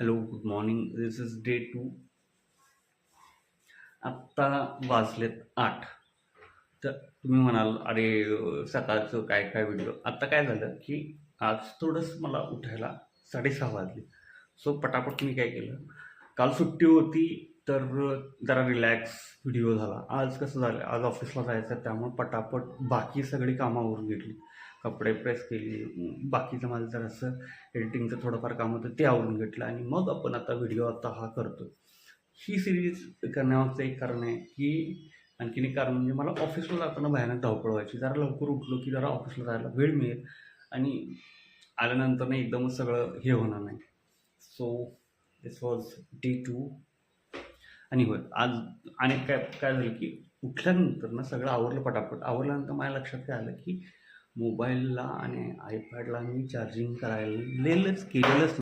Hello, good morning. This is day 2. आत्ता वाजलेत 8. तर तुम्ही म्हणाल, अरे सकाळचं काय काय व्हिडिओ. आत्ता काय झालं की आज थोडंसं मला उठायला 6:30 वाजले. सो पटापट मी काय केलं, काल सुट्टी होती तर जरा रिलॅक्स व्हिडिओ झाला. आज कसं झालं, आज ऑफिसला जायचं त्यामुळे पटापट बाकी सगळी कामावरून घेतली. कपडे प्रेस केली, बाकीचं माझं जरासं एडिटिंगचं थोडंफार काम होतं ते आवरून घेतलं आणि मग आपण आता व्हिडिओ आता हा करतो. ही सिरीज करण्यामागचं एक कारण आहे की आणखीन एक कारण म्हणजे मला ऑफिसला जाताना भयानक धावपळ व्हायची. जरा लवकर उठलो की जरा ऑफिसला जायला वेळ मिळेल आणि आल्यानंतर ना एकदमच सगळं हे होणार नाही. So this was day 2. आणि होय, आज आणि काय काय झालं की उठल्यानंतर ना सगळं आवरलं पटापट. आवरल्यानंतर माझ्या लक्षात काय आलं की मोबाईलला आणि आयपॅडला मी चार्जिंग करायलेलंच केलेलंच